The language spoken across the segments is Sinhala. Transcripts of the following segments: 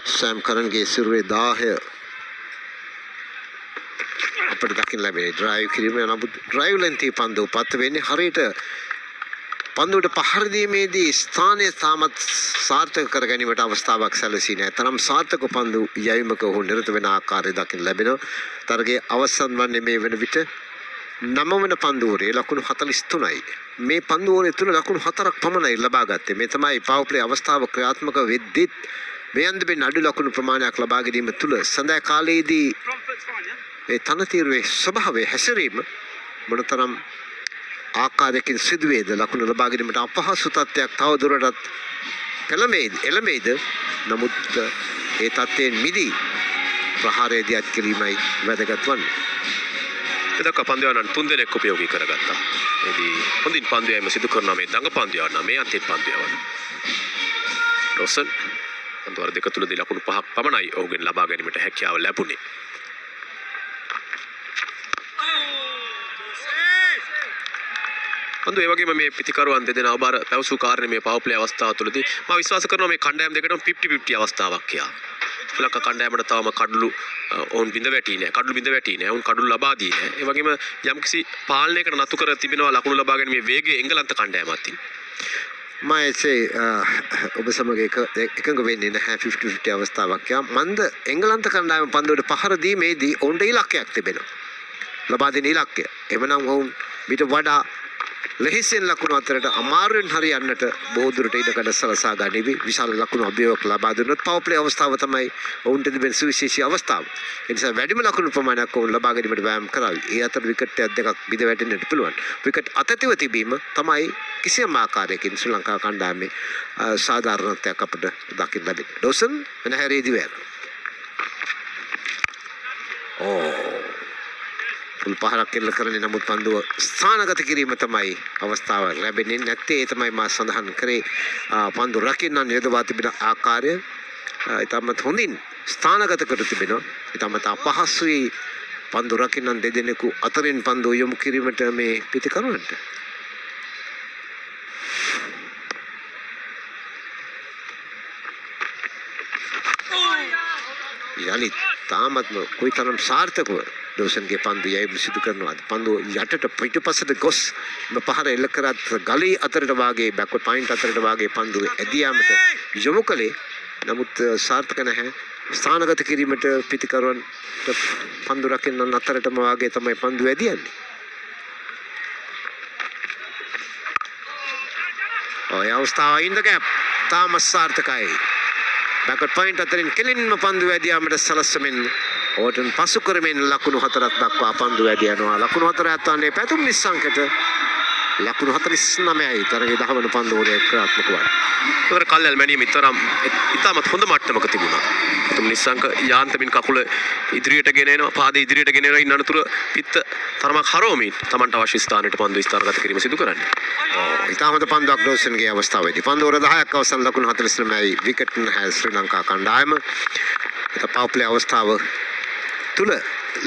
සෑම් කරන්ගේ සිරුරේ 10 අපිට දකින්න ලැබේ ඩ්‍රයිව් කිරීම නමුත් ඩ්‍රයිව් ලෙන්ති පන්දු පත් වෙන්නේ හරියට පන්දුවට පහර දීමේදී ස්ථානය තාමත් සාර්ථක කර ගැනීමට අවස්ථාවක් සැලසී නැහැ. තරම් සාර්ථක පන්දු යැවීමක ඔහු නිරත වෙන ආකාරය දකින්න ලැබෙනවා. තරගයේ අවසන් වන්නේ මේ වෙන විට 9 වෙනි පන්දුවරේ ලකුණු 43යි. මේ පන්දුවරේ තුල ලකුණු 4ක් පමණයි ලබා ගත්තේ. මේ තමයි පවර් ප්ලේ අවස්ථාව ක්‍රියාත්මක වෙද්දී මේ අන්දමින් අඩු ලකුණු ප්‍රමාණයක් ලබා ගැනීම තුල සඳහා කාලයේදී ඒ තනතිරුවේ ස්වභාවය හැසිරීම මොනතරම් ආකාරයකින් සිදුවේද ලකුණු ලබා ගැනීමට අපහසු තත්ත්වයක් තවදුරටත් එළමෙයිද නමුත් ඒ තත්ත්වයෙන් මිදී ප්‍රහාරයේදී අත් කිරීමයි වැදගත් වන්නේ. එදක පන්දුවනන් 3 දෙනෙක් උපයෝගී කරගත්තා. එදී හොඳින් පන්දුවීම සිදු කරනවා මේ දඟ පන්දුවන මේ අන්තිම පන්දුවන. රොසන් පන්දුවර දෙක තුලදී ලකුණු 5ක් පමණයි ඔහුගෙන් ලබා ගැනීමට හැකියාව ලැබුණේ. පන්දු ඒ වගේම මේ පිටිකරුවන් දෙදෙනා බාර පැවසූ කාරණේ මේ පවර් ප්ලේ අවස්ථාව තුළදී මම විශ්වාස කරනවා මේ කණ්ඩායම් දෙකටම 50-50 අවස්ථාවක් කියලා. ශ්‍රී ලංකා කණ්ඩායමට තවම කඩළු ඔවුන් බිඳ වැටී නැහැ. කඩළු බිඳ වැටී නැහැ. ඔවුන් කඩළු ලබා දී නැහැ. ඒ වගේම යම්කිසි පාලනයකට නතු කර තිබෙනවා ලකුණු ලබා ගැනීමේ වේගය එංගලන්ත කණ්ඩායමත් අතින්. මම ඔබ සමග එකඟ වෙන්නේ නැහැ 50-50 අවස්ථාවක්. මන්ද එංගලන්ත කණ්ඩායම පන්දුවට පහර දීමේදී ඔවුන්ට ඉලක්කයක් තිබෙනවා. ලබා දෙන ඉලක්කය. එවනම් ඔවුන් ඊට වඩා ලෙහිසෙන් ලකුණු අතරට අමාරුවෙන් හරියන්නට බොහෝ දුරට ඉඩකඩ සලසා ගනිවි. විශාල ලකුණු අභියෝගයක් ලබා දුන්නොත් පවර් ප්ලේ අවස්ථාව තමයි ඔවුන්ට තිබෙන සුවිශේෂී අවස්ථාව. ඒ නිසා වැඩිම ලකුණු ප්‍රමාණයක් ඔවුන් ලබා ගැනීමට වෑයම් කරાવી. ඒ අතර විකට් දෙකක් බිඳ වැටෙන්නට පුළුවන්. විකට් අතතිව තිබීම තමයි කිසියම් ආකාරයකින් ශ්‍රී ලංකා කණ්ඩායමේ සාධාරණත්වයක් අපිට දකින්න ලැබෙන්නේ. ඩොසන් වෙනහැරේදී වෙන. පුල් පහරක් කෙල්ල කරන්නේ නමුත් පන්දුව ස්ථානගත කිරීම තමයි අවස්ථාව ලැබෙන්නේ නැත්තේ. ඒ තමයි මා සඳහන් කරේ පන්දු රකින්න යොදවා තිබෙන ආකාරය ඉතාමත් හොඳින් ස්ථානගත කර තිබෙනවා. ඉතාමත් අපහසුයි පන්දු රකින්න දෙදෙනෙකු අතරින් පන්දු යොමු කිරීමට මේ පිටිකරුවන්ට. යලිත් තාමත්ම කොයිතරම් සාර්ථකව ඩෝසන්ගේ පන්දු යැවීම සිදු කරනවාද. පන්දුව යටට පිටුපසට ගොස් පහර එල්ල කරත් ගලේ අතරට වාගේ බැක්වර්ඩ් පොයින්ට් අතරට වාගේ පන්දුව ඇදී යාමට යොමු කළේ. නමුත් සාර්ථක නැහැ. ස්ථානගත කිරීමට පිටිකරුවන් පන්දු රකින්නන් අතරටම වාගේ තමයි පන්දුව ඇදී යන්නේ. ඔය අවස්ථාව ඉන්න ගැප් තාම සාර්ථකයි. බැක්වර්ඩ් පොයින්ට් අතරින් කෙලින්ම පන්දු ඇදී යාමට සලස්වමින් ඕටන් පසු කරමින් ලකුණු 4ක් දක්වා පන්දු ඇදී යනවා. ලකුණු 4 ඇත්තන්නේ පැතුම් නිස්සංකට ලකුණු 49යි තරගේ 10 වන පන්දුවේ ක්‍රියාත්මක වන්නේ. ඒවර කල්යල් මැනීම ඉතාමත් හොඳ මට්ටමක තිබුණා. පැතුම් නිස්සංක යාන්තමින් කකුල ඉදිරියට ගෙන එනවා. පාද ඉදිරියට ගෙන එනවා. ඉන්න අනතුර පිත්ත තරමක් හරවමින් Tamanට අවශ්‍ය ස්ථානයට පන්දු ස්ථානගත කිරීම සිදු කරන්නේ. ඉතාමත් පන්දුවක් ඩෝසන්ගේ අවස්ථාවේදී පන්දුවර 10ක් අවසන් ලකුණු 49යි විකට් නැහැ ශ්‍රී ලංකා කණ්ඩායම. පවර් ප්ලේ අවස්ථාව තුල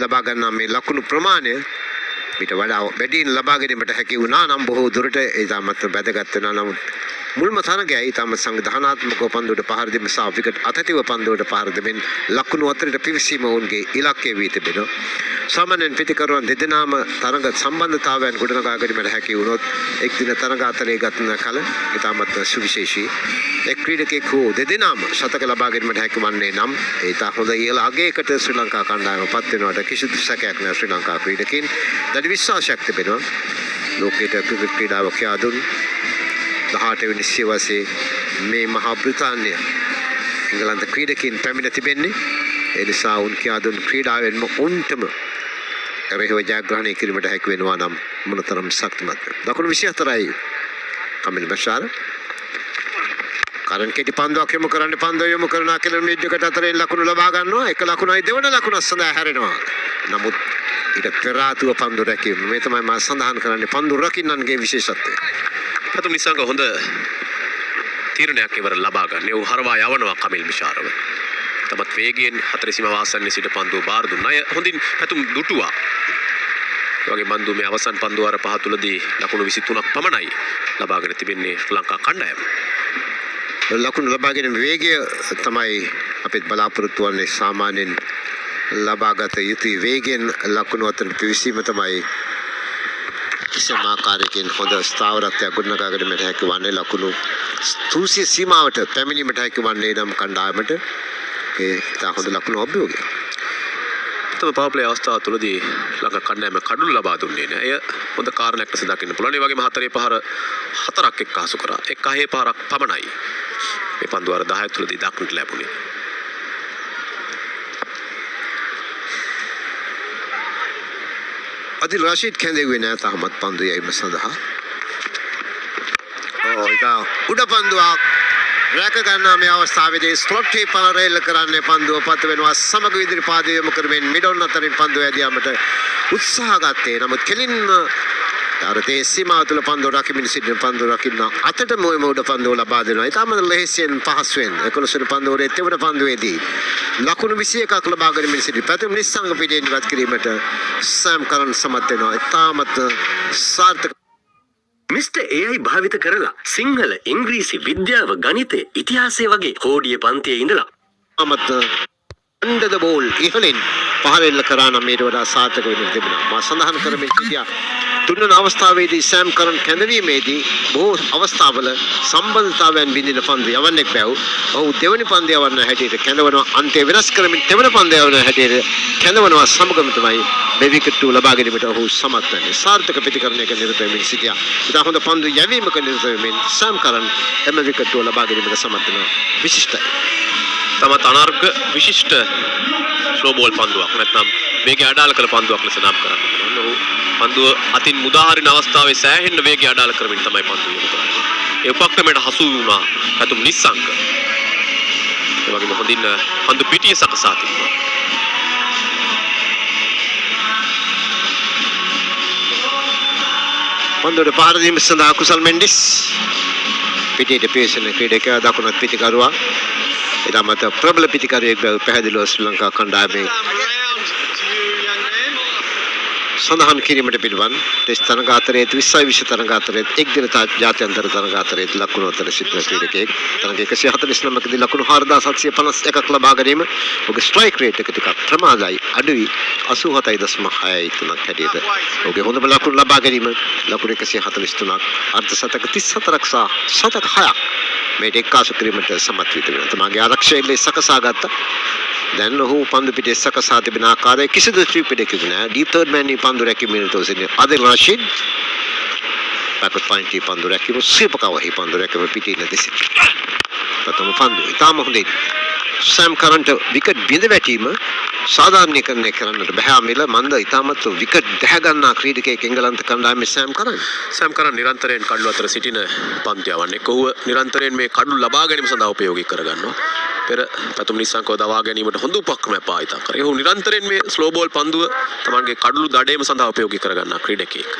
ලබා ගන්නා මේ ලකුණු ප්‍රමාණය ඊට වඩා වැඩියෙන් ලබා ගැනීමට හැකි වුණා නම් බොහෝ දුරට ඒ තාමත් වැදගත් වෙනවා. නමුත් මුල්ම තරගයයි තාමත් සංවිධානාත්මකව පන්දුවට පහර දීම සහ විකට් අතතිව පන්දුවට පහර දෙමින් ලකුණු අතරට පිවිසීම ඔවුන්ගේ ඉලක්කය වී තිබෙනවා. සාමාන්‍යයෙන් පිටිකරුවන් දෙදෙනාම තරග සම්බන්ධතාවයන් ගොඩනගා ගැනීමට හැකි වුණොත් එක් දින තරග අතරේ ගතන කල ඉතාමත් සුවිශේෂී එක් ක්‍රීඩකයෙකු දෙදෙනාම ශතක ලබා ගැනීමට හැකි වන්නේ නම් ඒ තා හොඳ ඉහළ අගයකට ශ්‍රී ලංකා කණ්ඩායම පත් වෙනවට කිසිදු සැකයක් නැහැ. ශ්‍රී ලංකා ක්‍රීඩකින් දැඩි විශ්වාසයක් තිබෙනවා. ලෝකයට ක්‍රිකට් ක්‍රීඩාව කියා දුන් 18 වෙනි සියවසේ මේ මහා බ්‍රිතාන්‍ය එංගලන්ත ක්‍රීඩකින් පැමිණ තිබෙන්නේ. ඒ නිසා උන් කියා දුන් ක්‍රීඩාවෙන්ම උන්ටම රෙහිව ජයග්‍රහණය කිරීමට හැකි වෙනවා නම් මොනතරම් ශක්තිමත්ද. දකුණු 24යි කමිල් බෂාර කරන් කෙටි පන්දුවක් යොමු කරන්න පන්දුව යොමු කරනවා කියලා මිඩ්ජකට අතරින් ලකුණු ලබා ගන්නවා. එක ලකුණයි දෙවන ලකුණ සඳහා හැරෙනවා. නමුත් ඊට පෙර ආතුව පන්දු රැකීම මේ තමයි මම සඳහන් කරන්නේ පන්දු රකින්නන්ගේ විශේෂත්වය. පැතුම් නිසංග හොඳ තීරණයක් ඉවර ලබා ගන්න. ඒ හරවා යවනවා කමිල් බෂාරව. තමත් වේගයෙන් 4 සීම වාසන්නේ සිට පන්දුව බාර දුන්නා. හොඳින් පැතුම් දුටුවා. ඒ වගේ බන්දු මේ අවසන් පන්දු වර පහ තුලදී ලකුණු 23ක් පමණයි ලබාගෙන තිබෙන්නේ ශ්‍රී ලංකා කණ්ඩායම. ලකුණු ලබාගෙන වේගය තමයි අපිත් බලාපොරොත්තු වන්නේ සාමාන්‍යයෙන් ලබාගත යුතු වේගෙන් ලකුණු අතර පිවිසීම තමයි කිසිම ආකාරයකින් හොඳ ස්ථාවරත්වයක් ගොඩනගාගෙන මට හැකි වන්නේ ලකුණු 300 සීමාවට පැමිණීමට හැකි වන්නේ නම් කණ්ඩායමට ඒ ඉතා හොඳ ලකුණු අභියෝගයක්. තම පවර් ප්ලේ අවස්ථාව තුළදී ලංකා කණ්ඩායම කඩුළු ලබා දුන්නේ නැහැ. එය හොඳ කාරණයක් ලෙස දකින්න පුළුවන්. ඒ වගේම හතරේ පහර හතරක් එක්කාසු කරා. එක් අහේ පහරක් පමණයි මේ පන්දු වර 10 තුළදී දක්නට ලැබුණේ. අදිල් රෂීද් කැඳෙව්වේ නැහැ තාමත් පන්දු යැවීම සඳහා. උඩ පන්දුවක් රැක ගන්නා මේ අවස්ථාවේදී ස්ලොට් කීපර් රේල් කරන්නේ පන්දුව පත් වෙනවා සමග ඉදිරි පාදයේ යොමු කරමින් මිඩොන් අතරින් පන්දුව ඇදියාමට උත්සාහ ගත්තේ. නමුත් කෙලින්ම තාරතේ සීමාව තුළ පන්දුව රකිමින් සිටින පන්දුව රකින්න අතට මොයම උඩ පන්දුව ලබා දෙනවා. ඊටම ලෙහෙසියෙන් පහසුවෙන් 11 වෙනි පන්දුවේ තෙවන පන්දුවේදී ලකුණු 21ක් ලබා ගැනීම සිටි පැතුම් නිස්සංග පිටින් ඉවත් කිරීමට සෑම් කරන් සමත් වෙනවා. ඊටමත් සාර්ථක මිස්ටර් AI භාවිත කරලා සිංහල ඉංග්‍රීසි විද්‍යාව ගණිතය ඉතිහාසය වගේ හෝඩිය පන්තියේ ඉඳලා අමත under the ball ඉහළින් පහරෙල්ල කරා නම් ඊට වඩා සාර්ථක වෙන්න තිබුණා. මා සඳහන් කරමින් සිටියා තුන්වන අවස්ථාවේදී සෑම් කරන් කැඳවීමේදී බොහෝ අවස්ථාවල සම්බන්ධතාවයන් බිඳින පන්දු යවන්නෙක් බැව්. ඔහු දෙවනි පන්දු යවන්න හැටියට කැඳවනවා. අන්තය වෙනස් කරමින් දෙවන පන්දු යවන්න හැටියට කැඳවනවා. සමගම තමයි මේ විකට් ලබා ගැනීමට ඔහු සමත් වෙන්නේ. සාර්ථක ප්‍රතිකරණයක නිරත වෙමින් සිටියා. ඉතා හොඳ පන්දු යැවීමක නිරත වෙමින් සෑම් කරන් එම විකට් ලබා ගැනීමට සමත් වෙනවා. විශිෂ්ටයි. තමත් අනර්ග විශිෂ්ට ස්ලෝ බෝල් පන්දුවක් නැත්නම් වේගය අඩාල කළ පන්දුවක් ලෙස නම් කරන්න පුළුවන්. ඔහු පන්දුව අතින් මුදාහරින අවස්ථාවේ සෑහෙන්න වේගය අඩාල කරමින් තමයි පන්දුව යොමු කරන්නේ. ඒ උපක්‍රමයට හසු වුණා පැතුම් නිස්සංක. ඒ වගේම හොඳින් පන්දු පිටිය සකසා තිබුණා. පන්දුවට පහර දීම සඳහා කුසල් මෙන්ඩිස් පිටියට පිවිසෙන ක්‍රීඩකයා දකුණත් පිටිකරුවා ඊටමත ප්‍රබල පිටිකරුවෙක් බව පැහැදිලිව ශ්‍රී ලංකා කණ්ඩායමේ සඳහන් කිරීමට පිළිවන් ටෙස්ට් තරගාතරයේ 20 තරගාතරයේ එක් දින ජාත්‍යන්තර තරගාතරයේ ලකුණු අතර සිටින ක්‍රීඩකයෙක් තරග 149 දී ලකුණු 4751ක් ලබා ගැනීම ඔහුගේ ස්ට්‍රයික් රේට් එක ටිකක් ප්‍රමාදයි අඩුයි 87.63ක් හැටියට ඔහුගේ හොඳම ලකුණු ලබා ගැනීම ලකුණු 143ක් අර්ධ ශතක 34ක් සහ ශතක 6ක් මේ එක්කාසු කිරීමට සමත් වී තිබෙනවා. තමාගේ ආරක්ෂකයෙක් සකසා ගත්තා. දැන් ඔහු පන්දු පිටේ සකසා තිබෙන ආකාරය කිසිදු ත්‍රිපිටකයක නෑ. ඩීප් තර්ඩ් මෑන් මේ පන්දු රැකීමේ තෝසින්නේ අදිල් රෂීද්. බැකට් පොයින්ට් මේ පන්දු රැකීම සිපකවහි පන්දු රැකීම පිටේ නැතිසි. ප්‍රථම පන්දු ඉතාම හොඳයි. සෑම් කරන්ට විකට් බිඳ වැටීම සාධාරණීකරණය කරන්නට බෑ. මිල මන්ද ඉතාමත් විකට් දැහ ගන්නා ක්‍රීඩකයෙක් එංගලන්ත කණ්ඩායමේ සෑම් කරන්. සෑම් කරන් නිරන්තරයෙන් කඩළු අතර සිටින පන්දු යවන්නේ. ඔහු නිරන්තරයෙන් මේ කඩළු ලබා ගැනීම සඳහා උපයෝගී කරගන්නවා. පෙර පැතුම් නිස්සංකව දවා ගැනීමට හොඳ උපක්‍රමයක් භාවිතා කරා. ඔහු නිරන්තරයෙන් මේ ස්ලෝ බෝල් පන්දුව තමන්ගේ කඩළු දඩේම සඳහා උපයෝගී කරගන්නා ක්‍රීඩකයෙක්.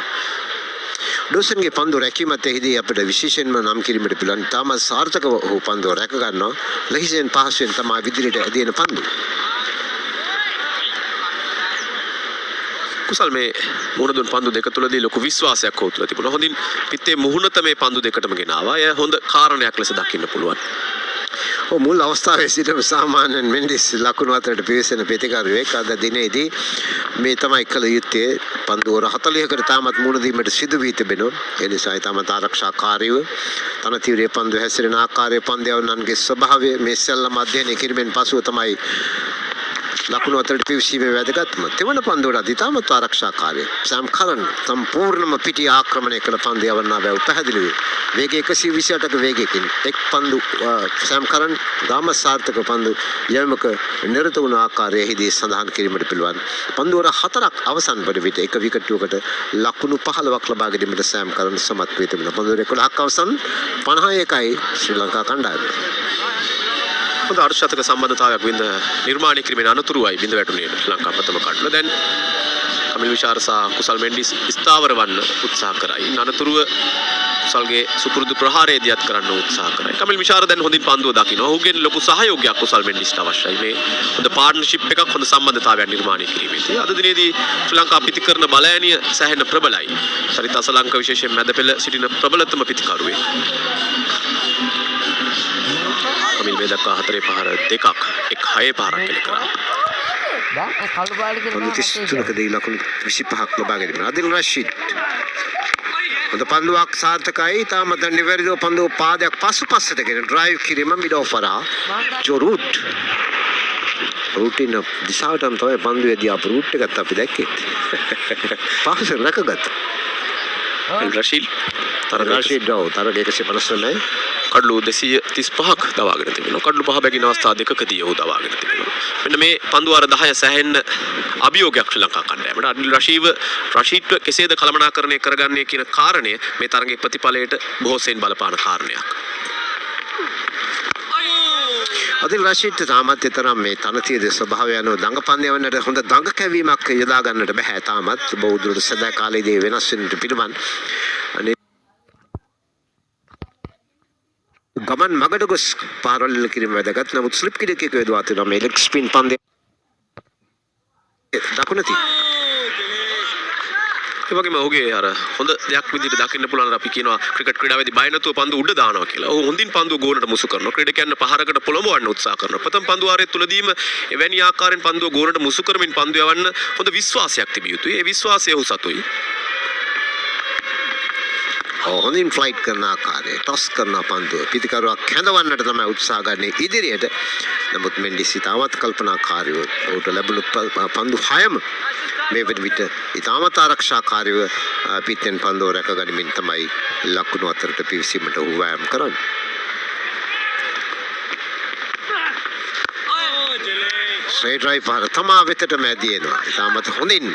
ඩෝසන්ගේ පන්දු රැකීමත් එහිදී අපිට විශේෂයෙන්ම නම් කිරීමට පුළුවන්. තාම සාර්ථකව ඔහු පන්දුව රැක ගන්නවා. ලෙහිසෙන් පහසුවෙන් තමයි විදිහට ඇදෙන පන්දු. කුසල් මේ මුහුණ දුන් පන්දු දෙක තුලදී ලොකු විශ්වාසයක් ඔහු තුල තිබුණා. හොඳින් පිටේ මුහුණත මේ පන්දු දෙකටම ගෙනාවා. එය හොඳ කාරණයක් ලෙස දකින්න පුළුවන්. මුල් අවස්ථාවේ සිටම සාමාන්‍යයෙන් මෙන්ඩිස් ලකුණු අතරට පිවිසෙන ප්‍රතිකාරයක් අද දිනේදී මේ තමයි කළ යුත්තේ. පන්දු වර 40කට තාමත් මුහුණ දීමට සිදු වී තිබෙනවා. ඒ නිසා තාමත් ආරක්ෂාකාරීව තනතිරේ පන්දු හැසිරෙන ආකාරයේ පන්දයන්ගේ ස්වභාවය මේ සෙල්ලම අධ්‍යයනය කිරීමෙන් පසුව තමයි ලකුණු අතරට පිවිසීමේ වැදගත්කම. තෙවන පන්දුවට ඉතාමත් ආරක්ෂාකාරී සෑම් කරන් සම්පූර්ණම පිටි ආක්‍රමණය කළ පන්දු යවන්නා බව පැහැදිලි වේ. වේගය 128ක වේගයකින් එක් පන්දු සෑම් කරන් ගාම සාර්ථක පන්දු යැවීමක නිරත වුණ ආකාරයේදී සඳහන් කිරීමට පුළුවන්. පන්දු වර 4ක් අවසන් වන විට එක විකට්ටුවකට ලකුණු 15ක් ලබා ගැනීමට සෑම් කරන් සමත් වී තිබෙනවා. පන්දු වර 11ක් අවසන් 51යි ශ්‍රී ලංකා කණ්ඩායම. හොඳ අර්ශතක සම්බන්ධතාවයක් වින්ද නිර්මාණය කිරීමේ අනතුරුවයි බිඳ වැටුනේ ශ්‍රී ලංකා ප්‍රථම කඩල. දැන් කමිල් විශාර සහ කුසල් මෙන්ඩිස් ස්ථාවර වන්න උත්සාහ කරයි. අනතුරුව කුසල්ගේ සුපුරුදු ප්‍රහාරය දියත් කරන්න උත්සාහ කරයි. කමිල් විශාර දැන් හොඳින් පන්දුව දකිනවා. ඔහුගෙන් ලොකු සහයෝගයක් කුසල් මෙන්ඩිස්ට අවශ්‍යයි. මේ හොඳ පාර්ට්නර්ෂිප් එකක් හොඳ සම්බන්ධතාවයක් නිර්මාණය කිරීමේදී අද දිනේදී ශ්‍රී ලංකා පිතිකරන බලයනිය සැහෙන ප්‍රබලයි. චරිත අසලංක විශේෂයෙන් මැද පෙළ සිටින ප්‍රබලතම පිතිකරුවෙක්. කමිල් මේ දක්වා 4 පහර 2ක් 6 පහරක් එල්ල කරා. පන්දු 33කදී ලකුණු 25ක් ලබා ගැනීම. අදිල් රෂීද් හොඳ පන්දුවක් සාර්ථකයි. තාමත් නිවැරදිව පන්දුව පාදයක් පසුපසට ගෙන ඩ්‍රයිව් කිරීම මිඩ් ඔෆ් කරා. ජොරූට් රූටින් දිශාවටම තමයි පන්දුවේ දිහා රූට් එකත් අපි දැක්කේ. පාස් රැකගත්තා. රෂීද් රෂීද් තරග 159 කඩලු 235ක් දවාගෙන තිබෙනවා. කඩලු පහ බැගින අවස්ථා දෙකකදී ඔහු දවාගෙන තිබෙනවා. මෙන්න මේ පන්දු අර 10 සැහෙන්න අභියෝගයක් ශ්‍රී ලංකා කණ්ඩායමට. අනිල් රෂීද්ව කෙසේද කළමනාකරණය කරගන්නේ කියන කාරණය මේ තරගයේ ප්‍රතිඵලයට බොහෝ සෙයින් බලපාන කාරණයක්. අදිල් රෂීද් තාමත් තරම් මේ තනතියේ ස්වභාවය අනුව දඟ පන්දයවන්නට හොඳ දඟ කැවීමක් යොදා ගන්නට බෑ. තාමත් බෞද්ධ සදා කාලයේදී වෙනස් වෙන්නට පිළිවන්. අනේ ගමන් මගට ගොස් පාරවල් කිරීම වැදගත්. නමුත් ස්ලිප් කිඩකයක යොදවා තිනවා මේ ලෙග් ස්පින් පන්දය දකුණති. ඒ වගේම ඔහුගේ අර හොඳ දෙයක් විදිහට දකින්න පුළුවන් අපි කියනවා ක්‍රිකට් ක්‍රීඩාවේදී බය නැතුව පන්දු උඩ දානවා කියලා. ඔහු හොඳින් පන්දුව ගෝලට මුසු කරනවා. ක්‍රීඩකයන් පහරකට පොළඹවන්න උත්සාහ කරනවා. ප්‍රථම පන්දු වාරයේ තුලදීම එවැනි ආකාරයෙන් පන්දුව ගෝලට මුසු කරමින් පන්දු යවන්න හොඳ විශ්වාසයක් තිබිය යුතුයි. ඒ විශ්වාසය ඔහු සතුයි. හොඳින් ෆ්ලයිට් කරන ආකාරය ටොස් කරන පන්දුව පිටිකරුවක් හැඳවන්නට තමයි උත්සාහ ගන්නේ ඉදිරියට. නමුත් මෙන්ඩිස් ඉතාමත් කල්පනාකාරීව ඔහුට ලැබුණු පන්දු 6ම මේ වෙන විට ඉතාමත් ආරක්ෂාකාරීව පිටෙන් පන්දුව රැක ගනිමින් තමයි ලකුණු අතරට පිවිසීමට ඔහු වෑයම් කරන්නේ. ස්ට්‍රේට් ඩ්‍රයිව් පහර තමා වෙතටම ඇදිනවා. ඉතාමත් හොඳින්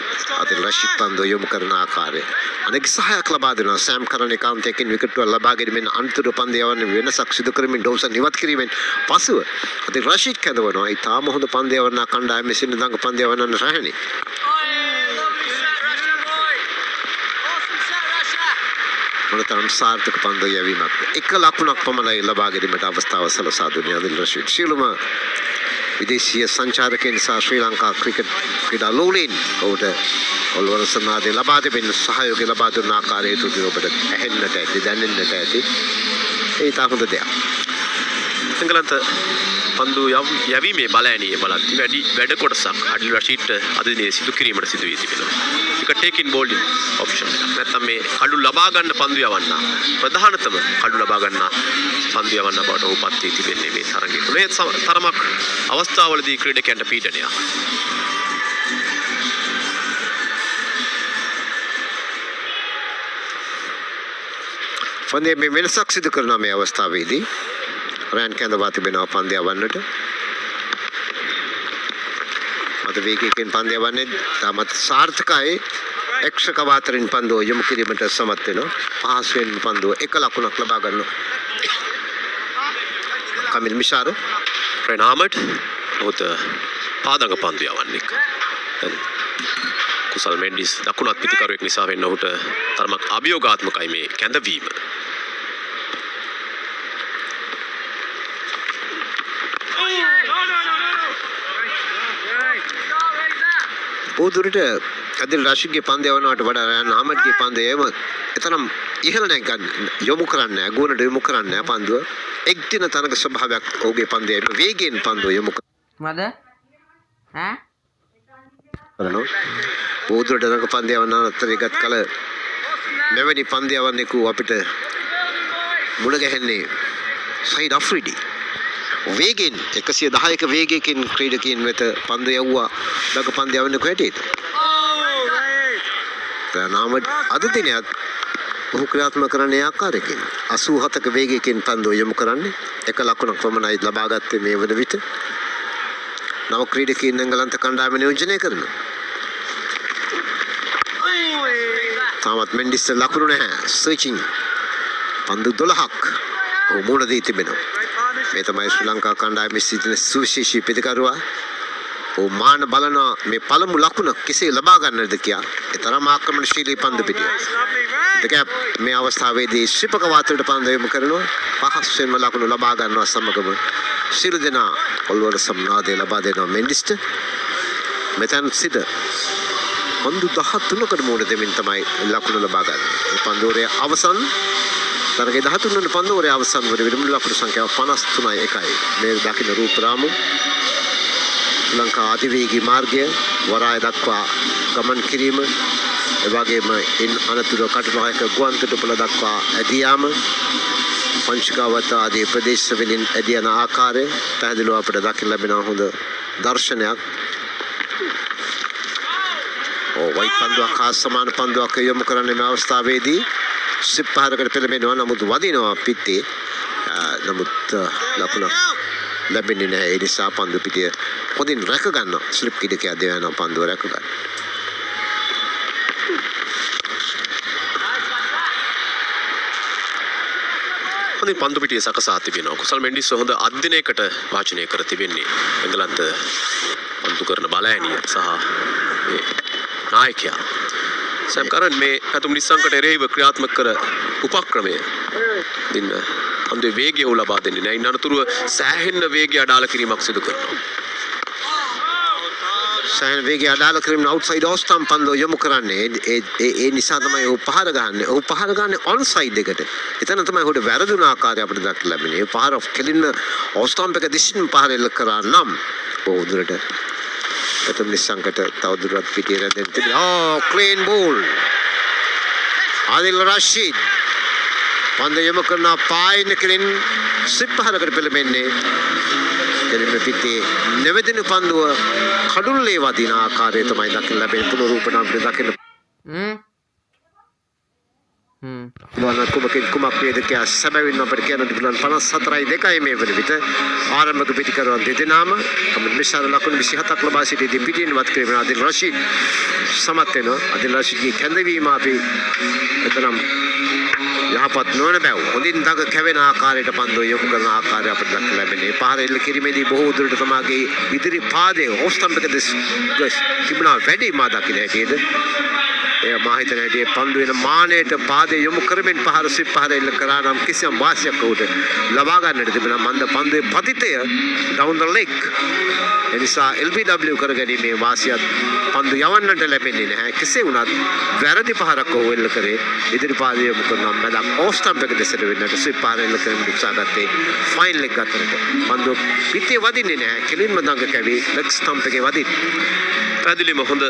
අදිල් රෂීද් පන්දුව යොමු කරන ආකාරය අනෙක් සහයක් ලබා දෙනවා. සෑම් කරන කාන්තයකින් විකට් එක ලබා ගැනීමෙන් අන්තිම පන්දු යවන්න වෙනසක් සිදු කරමින් ඩෝසන් ඉවත් කිරීමෙන් පසුව අදිල් රෂීද් කැඳවනවා. ඉතාම හොඳ පන්දු යවන්න කණ්ඩායම මෙසින් දඟ පන්දු යවන්න රැහෙනේ. මොනතරම් සාර්ථක පන්දු යැවීමක්. එක ලකුණක් පමණයි ලබා ගැනීමට අවස්ථාව සලසා දුන්නේ අදිල් රෂීද්. සියලුම විදේශීය සංචාරකයන් සහ ශ්‍රී ලංකා ක්‍රිකට් ක්‍රීඩා ලෝලීන් ඔහුට ඔල්වර සනාදී ලබා දෙමින් සහයෝගය ලබා දුන්න ආකාරය තුලින් ඔබට ඇහෙන්නට ඇති දැනෙන්නට ඇති. ඒ තා හොඳ දෙයක්. එංගලන්ත පන්දු යැවීමේ බලෑනිය බලද්දී වැඩ කොටසක් අඩිල් රෂීඩ්ට අද දිනේ සිදු කිරීමට සිදු වී තිබෙනවා. ඒක ටේකින් බෝලින් ඔප්ෂන් එකක්. නැත්නම් මේ කඩු ලබා ගන්න පන්දු යවන්න ප්‍රධානතම කඩු ලබා ගන්න පන්දු යවන්න බවට ඔහුපත් වී තිබෙන්නේ මේ තරගයේ. මේ තරමක් අවස්ථාවලදී ක්‍රීඩකයන්ට පීඩනයක්. පන්දේ මේ වෙනසක් සිදු කරන මේ අවස්ථාවේදී රෑන් කැඳවා තිබෙනවා පන්දය යවන්නට. මත වේගයකින් පන්දය යවන්නේ තාමත් සාර්ථකයි. එක්ෂක වාතරින් පන්දුව යොමු කිරීමට සමත් වෙනවා. පහසුවෙන් පන්දුව එක ලකුණක් ලබා ගන්නවා. කමිල් මිෂාර ප්‍රනාමඩ් ඔහුට පාදඟ පන්දු යවන්නේ. කුසල් මෙන්ඩිස් දකුණත් පිටිකරුවෙක් නිසා වෙන්න ඔහුට තරමක් අභියෝගාත්මකයි මේ කැඳවීම. බෝදුරට අදිල් රෂීද්ගේ පන්දය යවනවට වඩා රයන් අහමඩ්ගේ පන්දය එතරම් ඉහළ නැගන්න යොමු කරන්නේ ගෝලට යොමු කරන්නේ පන්දුව. එක් දින තරඟ ස්වභාවයක් ඔහුගේ පන්දය වේගයෙන් පන්දුව යොමු මද ඈ කරනවා. බෝදුරට තරඟ පන්දය යවන අතරේගත් කල මෙවැනි පන්දය යවන්නෙකු අපිට මුණ ගැහෙන්නේ සයිඩ් අෆ්රිඩි. වේගෙන් 110ක වේගයකින් ක්‍රීඩකයන් වෙත පන්දු යවුවා දඟ පන්දු යවන්නකෝ හැටියට. ප්‍රනාමඩ් අද දිනයත් ඔහු ක්‍රියාත්මක කරන ආකාරයකින් 87ක වේගයකින් පන්දු යොමු කරන්නේ. එක ලකුණක් පමණයි ලබා ගත්තේ මේ වන විට. නව ක්‍රීඩකයන් එංගලන්ත කණ්ඩායම නියෝජනය කරනවා. තාමත් මෙන්ඩිස් ලකුණු නැහැ. සර්චින් පන්දු 12ක් ඔහු මුණ දී තිබෙනවා. මේ තමයි ශ්‍රී ලංකා කණ්ඩායමේ සිටින සුවිශේෂී පිටිකරුවා. ඔහු මාන බලන මේ පළමු ලකුණ කෙසේ ලබා ගන්නද කියා. ඒ තරම් ආක්‍රමණශීලී පන්දු පිටිය. දෙක මේ අවස්ථාවේදී ශ්‍රීපක වාතයට පන්දු යොමු කරනවා. පහසුවෙන්ම ලකුණු ලබා ගන්නවා සමගම සියලු දෙනා ඔල්වර සම්නාදේ ලබා දෙනවා මෙන්ඩිස්ට. මෙතන සිට පන්දු 13කට මුණ දෙමින් තමයි ලකුණු ලබා ගන්නේ. මේ පන්දුරේ අවසන් තරගයේ 13 වන පන්දුවරේ අවසන් වන විරම ලකුණු සංඛ්‍යාව 53-1. මේ දකින්න රූපරාමු ශ්‍රී ලංකා අධිවේගී මාර්ගය වරාය දක්වා ගමන් කිරීම එවැගේම ඉන් අනතුරු කටුනායක ගුවන්තොටුපළ දක්වා ඇදී යාම පංචකාවත ආදී ප්‍රදේශවලින් ඇදී යන ආකාරය පැහැදිලිව අපිට දකින්න ලැබෙන හොඳ දර්ශනයක්. වයිට් පන්දුවක් හා සමාන පන්දුවක් යොමු කරන්නේ මේ අවස්ථාවේදී සිප්පහරකට පෙළඹෙනවා. නමුත් වදිනවා පිටේ. නමුත් ලකුණ ලැබෙන්නේ නැහැ. ඒ නිසා පන්දු පිටිය හොඳින් රැක ගන්න. ස්ලිප් කිඩකයක් දෙවන පන්දුව රැක ගන්න. හොඳින් පන්දු පිටිය සකසා තිබෙනවා. කුසල් මෙන්ඩිස් හොඳ අධ්‍යයනයකට වාචනය කර තිබෙන්නේ. එංගලන්ත පන්දු කරන බලෑනිය සහ නායකයා සෑම් කරන් මේ පැතුම් නිස්සංකට එරෙහිව ක්‍රියාත්මක කර උපක්‍රමය දින්න පන්දුවේ වේගය ලබා දෙන්නේ නැහැ. ඉන් අනතුරුව සෑහෙන වේගය අඩාල කිරීමක් සිදු කරනවා. සෑහෙන වේගය අඩාල කිරීම අවුට්සයිඩ් ඕස්ටම් පන්දුව යොමු කරන්නේ. ඒ නිසා තමයි ඔහු පහර ගහන්නේ. ඔහු පහර ගන්නේ ඔන් සයිඩ් එකට. එතන තමයි ඔහුට වැරදුන ආකාරය අපිට දක්වලා ලැබෙන්නේ. ඒ පහර කෙලින්න ඕස්ටම් එක දිශින් පහර එල්ල කරා නම් බොහෝ දුරට ප්‍රථම නිස්සංකට තවදුරටත් පිටිය රැඳෙන්න තිබෙනවා. Clean ball. ආදිල් රෂීද් පන්දු යොමු කරන පායින් කෙලින් සිප්පහරකට පෙළඹෙන්නේ. කෙලින්ම පිටේ නැවැදෙන පන්දුව කඩුල්ලේ වදින ආකාරය තමයි දකින්න ලැබෙන පුනරූපණ අපිට දකින්න. කුමක් වේද කියා සැබවින්ම අපිට කියන්න පුළුවන් 54-2 මේ වන විට ආරම්භක පිටිකරුවන් දෙදෙනාම මිශ්‍ර ලකුණු 27ක් ලබා සිටිදී පිටින් වත් කිරීම ආදිල් රෂීද් සමත් වෙනවා. ආදිල් රෂීද්ගේ කැඳවීම අපි එතරම් යහපත් නොවන බව හොඳින් දඟ කැවෙන ආකාරයට පන්දුව යොමු කරන ආකාරය අපිට දක්වලා ලැබෙන්නේ. පහර එල්ල කිරීමේදී බොහෝ දුරට තමාගේ ඉදිරි පාදයේ ඕස්ටම්ප් එක තිබුණා වැඩි මා දකින්න හැටියට. එය මා හිතන හැටියට පන්දු වෙන මානයට පාදයේ යොමු කරමින් පහර සිප්පහර එල්ල කරා නම් කිසියම් වාසියක් උට ලබා ගන්නට තිබෙනවා. මන්ද පන්දුවේ පතිතය down the leg. එනිසා LBW කරගැනීමේ වාසියක් පන්දු යවන්නට ලැබෙන්නේ නැහැ. කෙසේ වුණත් වැරදි පහරක් ඔහු එල්ල කරේ ඉදිරි පාදයේ යොමු කරන මැදක් ඕස්ටම්ප් එක දෙසට වෙන්නට සිප්පහර එල්ල කරමින් උත්සාහ ගත්තේ ෆයින් ලෙග් අතරට. පන්දුව පිටේ වදින්නේ නැහැ. කෙලින්ම දඟ කැවි ලෙග් ස්ටම්ප් එකේ වදින්නේ. පැහැදිලිම හොඳ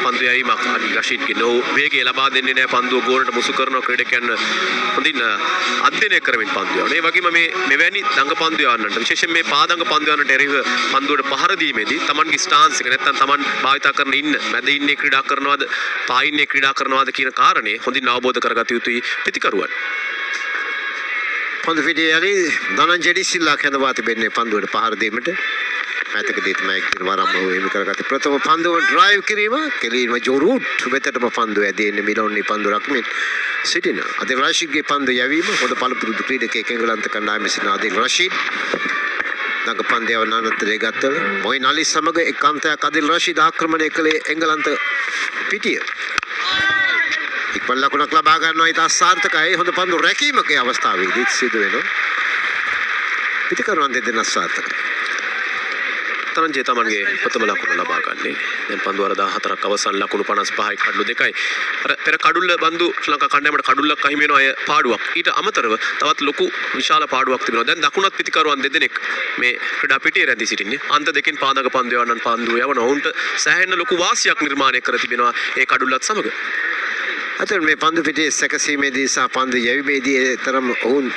පන්දු යැවීමක් ආදිල් රෂීද්ගේ නෝ වේගය ලබා දෙන්නේ නැහැ. පන්දුව ගෝලට මුසු කරන ක්‍රීඩකයන් හොඳින් අධ්‍යයනය කරමින් පන්දු යවන. ඒ වගේම මේ මෙවැනි දඟ පන්දු යවන්නට විශේෂයෙන් මේ පාදඟ පන්දු යවන්නට එරෙහිව පන්දුවට පහර දීමේදී තමන්ගේ ස්ටාන්ස් එක නැත්නම් තමන් භාවිතා කරන ඉන්න මැද ඉන්නේ ක්‍රීඩා කරනවද පායින්නේ ක්‍රීඩා කරනවද කියන කාරණේ හොඳින් අවබෝධ කරගත යුතුයි පිටිකරුවන්. පන්දු පිටියේ යලි ධනංජය සිල්ලා කැඳවා තිබෙන්නේ පන්දුවට පහර දීමට. මෑතකදී තමයි එක්දින වරම් හිමි කරගත්තේ. ප්‍රථම පන්දුව ඩ්‍රයිව් කිරීම කෙලින්ම ජෝරූට් වෙතටම පන්දුව ඇදෙන්නේ මිලෝනි පන්දු රක්මින් සිටින. ආදිල් රෂීද්ගේ පන්දු යැවීම හොඳ පළපුරුදු ක්‍රීඩකයෙක් එංගලන්ත කණ්ඩායමේ සිටින ආදිල් රෂීද් දඟ පන්දයව අනන්තරේ ගත්තල මොයින් අලි සමග එකාන්තයක් ආදිල් රෂීද් ආක්‍රමණය කළේ එංගලන්ත පිටිය. ඉක්මන් ලකුණක් ලබා ගන්නවා. ඊට අසාර්ථකයි. හොඳ පන්දු රැකීමක අවස්ථාවේදී සිදු වෙනවා. පිටිකරුවන් දෙදෙනා සාර්ථකයි. තරංජය තමන්ගේ ප්‍රථම ලකුණ ලබා ගන්නේ. දැන් පන්දු වර 14ක් අවසන් ලකුණු 55යි කඩලු 2යි. අර පෙර කඩුල්ල බන්දු ශ්‍රී ලංකා කණ්ඩායමට කඩුල්ලක් අහිමි වෙන අය පාඩුවක්. ඊට අමතරව තවත් ලොකු විශාල පාඩුවක් තිබෙනවා. දැන් දකුණත් පිටිකරුවන් දෙදෙනෙක් මේ ක්‍රීඩා පිටියේ රැඳී සිටින්නේ. අන්ත දෙකෙන් පාදක පන්දු යවන්නන් පන්දු යවන ඔවුන්ට සෑහෙන ලොකු වාසියක් නිර්මාණය කර තිබෙනවා ඒ කඩුල්ලත් සමග. අතන මේ පන්දු පිටියේ සැකසීමේදී සහ පන්දු යැවීමේදී තරම් ඔවුන්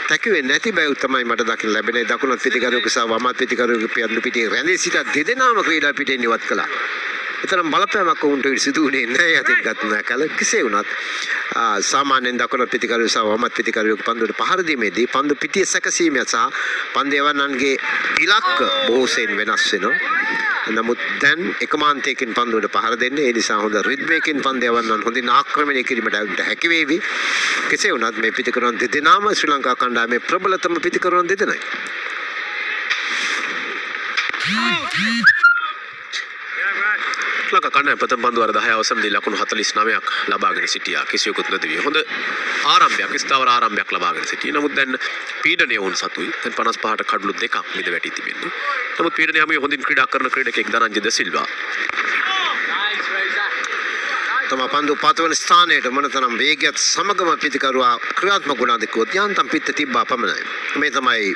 තැකුවේ නැති බව තමයි මට දකින්න ලැබෙන්නේ. දකුණත් පිටිකරුවෙකු සහ වමත් පිටිකරුවෙකු පන්දු පිටියේ රැඳී සිට දෙදෙනාම ක්‍රීඩා පිටියෙන් ඉවත් කළා. එතරම් බලපෑමක් ඔවුන්ට සිදු වුණේ නැහැ අතින් ගත කල කෙසේ වුණත් සාමාන්‍යයෙන් දකුණත් පිටිකරුවෙකු සහ වමත් පිටිකරුවෙකු පන්දුවට පහර දීමේදී පන්දු පිටියේ සැකසීම සහ පන්දු යවන්නන්ගේ ඉලක්ක බොහෝ සෙයින් වෙනස් වෙනවා. නමුත් දැන් එකමාන්තයකින් පන්දුවට පහර දෙන්නේ. ඒ නිසා හොඳ රිද්මයකින් පන්දු යවන්නන් හොඳින් ආක්‍රමණය කිරීමට හැකි වේවි. කෙසේ වුණත් මේ පිටිකරුවන් දෙදෙනාම ශ්‍රී ලංකා කණ්ඩායමේ ප්‍රබලතම පිටිකරුවන් දෙදෙනයි. ලංකා කණ්ඩායම ප්‍රථම පන්දු වර 10 අවසන්දී ලකුණු 49ක් ලබාගෙන සිටියා. කිසියකුත් නැති හොඳ ආරම්භයක් ස්ථාවර ආරම්භයක් ලබාගෙන සිටියා. නමුත් දැන් පීඩනය වුන් සතුයි. දැන් 55ට කඩලු දෙකක් මිද වැටි තිබෙන්නේ. නමුත් පීඩනය යමේ හොඳින් ක්‍රීඩා කරන ක්‍රීඩකෙක් ධනංජය ද සිල්වා. තම පන්දු පත්වන ස්ථානයට මොනතරම් වේගයත් සමගම පිතිකරුවා ක්‍රියාත්මක වුණාද කිව්වොත් යන්තම් පිට තිබ්බා පමණයි. මේ තමයි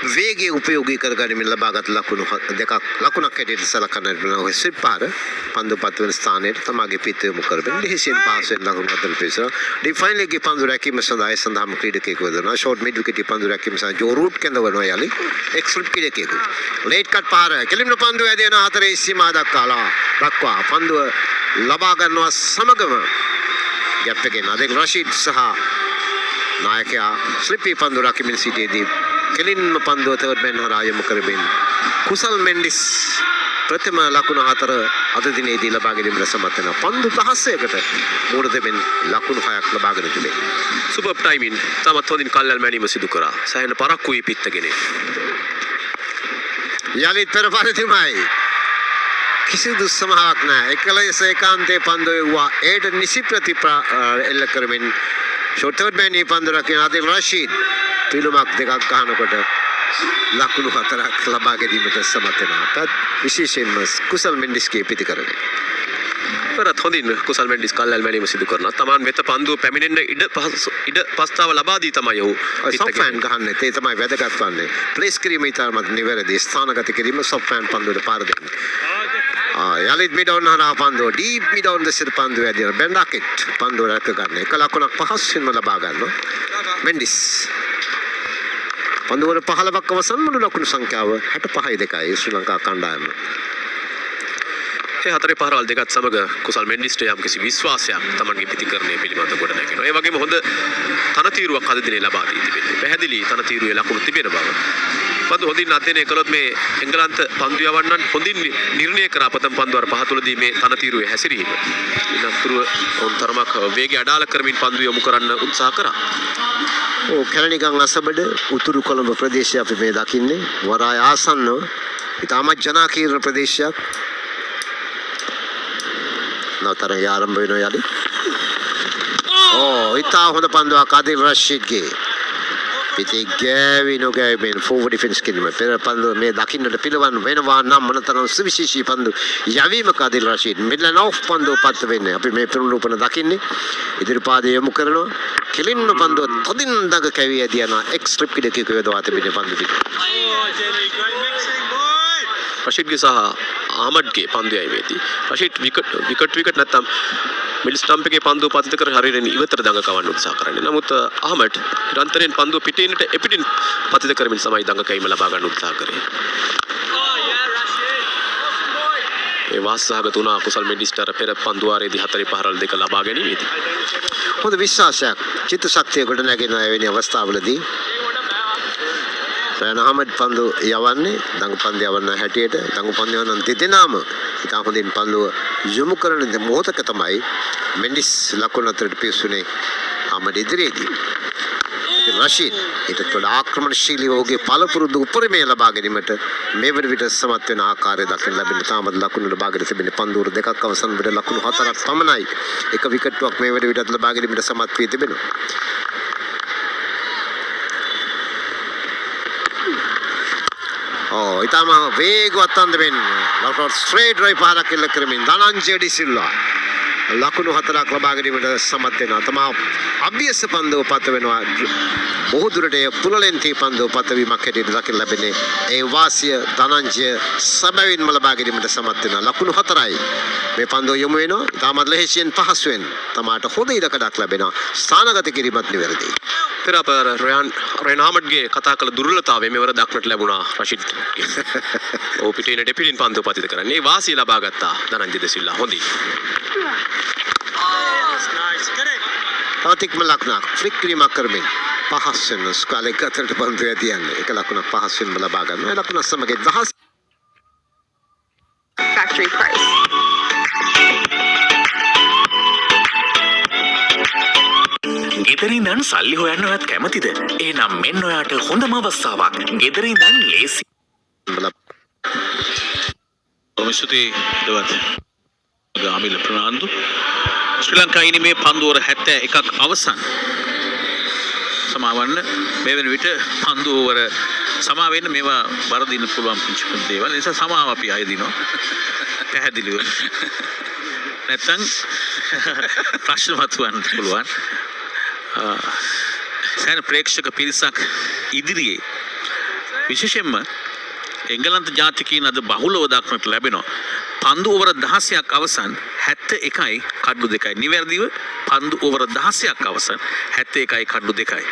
වේගය උපයෝගී කරගනිමින් ලබාගත් ලකුණු දෙකක් ලකුණක් හැටියට සලකන ඔය සිපාර පන්දු පත්වන ස්ථානයට තමාගේ පිට යොමු කරමින් ලෙහෙසියෙන් පහසුවෙන් ලකුණු අතර පිවිසෙන ඩිෆයින් එකේ පන්දු රැකීම සඳහා ඒ සඳහාම ක්‍රීඩකයෙකු වෙනවා ෂෝට් මිඩ් විකට් පන්දු රැකීම සඳහා ජෝ රූට් කැඳවනවා යලි එක්ස්ට්‍රීම් ක්‍රීඩකයෙකු ලේට් කට් පාර කෙලින්ම පන්දු ඇදෙන හතරේ සීමා දක්වා පන්දුව ලබා ගන්නවා සමගම ගැප් එකෙන් අදෙක් රෂීඩ් සහ නායකයා ස්ලිපි පන්දු රැකීමෙන් සිටියේදී කෙලින්ම පන්දුව තර්ඩ් මෑන් හරහා යොමු කරමින් කුසල් මෙන්ඩිස් ප්‍රථම ලකුණු 4 අද දිනේදී ලබා ගැනීමට සමත් වෙනවා. පන්දු 16කට මූණ දෙමින් ලකුණු 6ක් ලබාගෙන තිබේ. සුපර් ටයිමින් තමත් හොඳින් කල්යල් මැනීම සිදු කරා. සෑහෙන පරක්කුයි පිටගෙන. යලිත් පෙර පරිදිමයි. කිසිදු සමාවක් නැහැ. එකලෙස ඒකාන්තයේ පන්දු යුවා ඒට නිසි එල්ල කරමින් ෂෝට් තර්ඩ් මෑන් පන්දු රකින ආදිල් රෂීඩ් පිළුමක් දෙකක් ගහනකොට ලකුණු 4ක් ලබා ගැනීමට සමත් වෙනවා. විශේෂයෙන්ම කුසල් මෙන්ඩිස්ගේ පිටිකරණය. පෙරත් හොඳින් කුසල් මෙන්ඩිස් කල්යල් මැනීම සිදු කරනවා. Taman වෙත පන්දුව පැමිණෙන්න ඉඩ පස්තාව ලබා දී තමයි ඔහු සොෆ් ෆෑන් ගහන්නේ. ඒ තමයි වැදගත් වන්නේ. ප්ලේස් කිරීම ඉතාමත් නිවැරදි ස්ථානගත කිරීම සොෆ් ෆෑන් පන්දුවට පාර දෙන්නේ. යලිත් මිඩවුන් හරහා පන්දුව ඩීප් මිඩවුන් දෙසට පන්දුව ඇදින බෙන්ඩාකෙට් පන්දුව රැක ගන්න. එක ලකුණක් පහසුවෙන්ම ලබා ගන්නවා. මෙන්ඩිස් පන්දුවල 15ක් අවසන් මුළු ලකුණු සංඛ්‍යාව 65-2 ශ්‍රී ලංකා කණ්ඩායම. ඒ හතරේ පහරවල් දෙකත් සමග කුසල් මෙන්ඩිස්ට යම්කිසි විශ්වාසයක් තමන්ගේ පිටිකරණය පිළිබඳව ගොඩ නැගෙනවා. ඒ වගේම හොඳ තනතිරුවක් අද දිනේ ලබා දී තිබෙනවා. පැහැදිලි තනතිරුවේ ලකුණු තිබෙන බව. පන්දු හොඳින් අධ්‍යයනය කළොත් මේ එංගලන්ත පන්දු යවන්නන් හොඳින් නිර්ණය කර අපතම් පන්දු වර පහ තුලදී මේ තනතිරුවේ හැසිරීම. ඉනතුරු ඔවුන් තරමක් වේගය අඩාල කරමින් පන්දු යොමු කරන්න උත්සාහ කරා. කැලණිගම් අසබඩ උතුරු කොළඹ ප්‍රදේශය අපි මේ දකින්නේ වරාය ආසන්නව ඉතාමත් ජනාකීර්ණ ප්‍රදේශයක්. නවතරය ආරම්භ වෙනවා යලි. ඉතා හොඳ පන්දුවක් ආදිල් රෂීඩ්ගේ පිටේ ගෑවෙන ෆෝවර්ඩ් ඩිෆෙන්ස් කිරීම පෙර පන්දුව මේ දකින්නට පිළිවන් වෙනවා නම් මොනතරම් සුවිශේෂී පන්දු යවීමක ආදිල් රෂීඩ් මිඩ්ලන් ඔෆ් පන්දුව පත් වෙන්නේ අපි මේ පිරුණුපන දකින්නේ ඉදිරිපාදයේ යොමු කරනවා කෙලින්ම පන්දුව තදින් දඟ කැවි ඇදියන එක්ස්ට්‍රිප් කිඩකේක යොදවා තිබෙන පන්දු පිට රෂීඩ්ගේ සහ ආමඩ්ගේ පන්දු යයිමේදී රෂීඩ් විකට් නැත්තම් මිඩ් ස්ටම්ප් එකේ පන්දුව පතිත කර හරියට ඉවතට දඟ කවන්න උත්සාහ කරන්නේ. නමුත් ආමඩ් නිරන්තරයෙන් පන්දුව පිටිනට එපිටින් පතිත කරමින් තමයි දඟ කැවීම ලබා ගන්න උත්සාහ කරේ. ඒ වාසසහගත වුණා කුසල් මෙන්ඩිස්ට පෙර පන්දු වාරයේදී හතරේ පහරවල් දෙක ලබා ගැනීමේදී. හොඳ විශ්වාසයක් චිත්ත ශක්තිය ගොඩ නැගෙන එවැනි අවස්ථාවලදී රයන් අහමඩ් පන්දු යවන්නේ දඟ පන්දු යවන්න හැටියට දඟ පන්දු යවන්න දෙදෙනාම ඉතා හොඳින් පන්දුව යොමු කරන මොහොතක තමයි මෙන්ඩිස් ලකුණු අතරට පිවිසුනේ අහමඩ් ඉදිරියේදී. රෂීඩ් ඊට වඩා ආක්‍රමණශීලීව ඔහුගේ පළපුරුදු උපරිමය ලබා ගැනීමට මේ වන විට සමත් වෙන ආකාරය දක්වන ලැබෙන තාමත් ලකුණු ලබාගෙන තිබෙන පන්දුර දෙකක් අවසන් විට ලකුණු 4ක් පමණයි. එක විකට්ටුවක් මේ වන විටත් ලබා ගැනීමට සමත් වී තිබෙනවා. ඉතාම වේගවත් අන්දමින් ලකුණු ස්ට්‍රේට් ඩ්‍රයිව් පාරක් එල්ල කරමින් ධනංජය ඩි සිල්වා ලකුණු 4ක් ලබා ගැනීමට සමත් වෙනවා. තමා අභ්‍යස පන්දුව පත වෙනවා. බොහෝ දුරට පුලලෙන්ති පන්දුව පතවීමක් හැටියට දකින්න ලැබෙන්නේ ඒ වාසිය ධනංජය සැබවින්ම ලබා ගැනීමට සමත් වෙනවා. ලකුණු 4යි මේ පන්දුව යොමු වෙනවා. තාමත් ලෙහෙසියෙන් පහසුවෙන් තමාට හොඳ ඉඩකඩක් ලැබෙනවා. ස්ථානගත කිරීමත් නිවැරදි. පෙර අප රයන් ආමඩ්ගේ කතා කළ දුර්වලතාවය මෙවර දක්නට ලැබුණා රෂීඩ්. ඔහු පිටිනට එපිටින් පන්දුව පතිත කරන්නේ. ඒ වාසිය ලබා ගත්තා ධනංජය ද සිල්වා හොඳින්. තවතික්ම ලකුණක් ෆ්ලික් කිරීමක් කරමින් පහසුවෙන් ස්කාලේ අතරට පන්දුව ඇදියන්නේ. එක ලකුණක් පහසුවෙන්ම ලබා ගන්නවා. ඒ ලකුණ සමග දහස් factory price. ගෙදරින්දන් සල්ලි හොයන්න ඔයත් කැමතිද? එහෙනම් මෙන්න ඔයාට හොඳම අවස්ථාවක්. ගෙදරින්දන් ලේසි. ස්තුති දවත් ගාමිල ප්‍රනාන්දු ශ්‍රී ලංකා ඉනිමේ පන්දුවර 71ක් අවසන් සමාවන්න මේ වෙන විට පන්දුවර සමාවෙන්න මේවා වරදින්න පුළුවන් පුංචි දේවල් නිසා සමාව අපි අය දිනවා පැහැදිලිව නැත්තම් ප්‍රශ්න මතුවන්න පුළුවන්. සෑහෙන ප්‍රේක්ෂක පිරිසක් ඉදිරියේ විශේෂයෙන්ම එංගලන්ත ජාතිකයින් අද බහුලව දක්නට ලැබෙනවා. පන්දු ඕවර 16ක් අවසන් 71යි කඩලු 2යි. නිවැරදිව පන්දු ඕවර 16ක් අවසන් 71යි කඩලු 2යි.